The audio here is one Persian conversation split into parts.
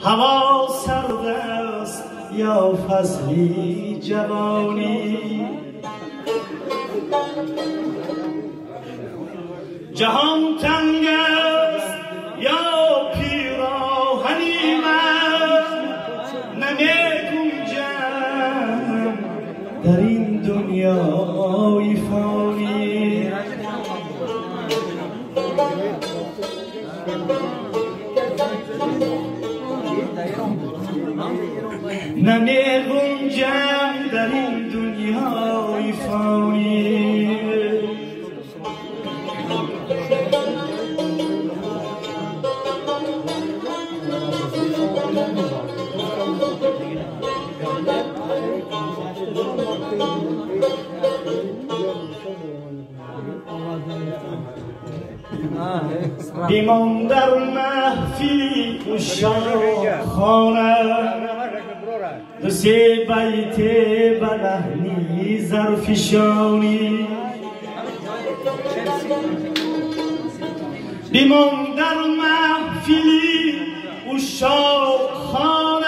هوا سرد است یا فصلی جوانی، جهان تنگ است یا پیراهنی من نمی‌گنجم در این دنیای فانی. نمی‌گنجم در این دنیای فانی. بیمان در محفلی عشاق خانه، دو سه بیت بلحنی زرفشانی. بیمان در محفلی عشاق خانه،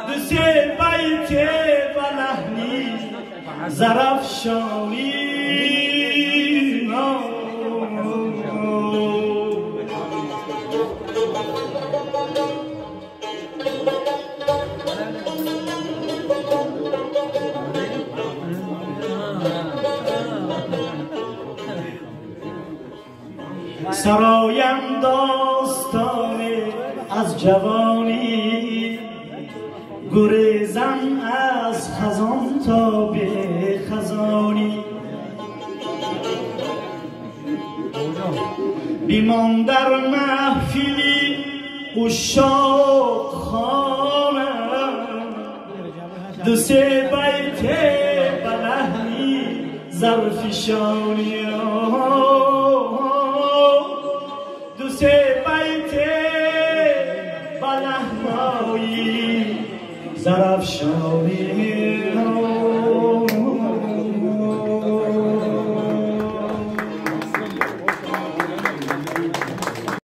دو سه بیت بلحنی زرفشانی. سرایم داستان از جوانی، گریزم از خزان تا به خزانی. بیمان در محفلی عشاق خانه، دو سه بیت بلحنی زرفشانی. دو سه بیت بلحنی زرفشانی.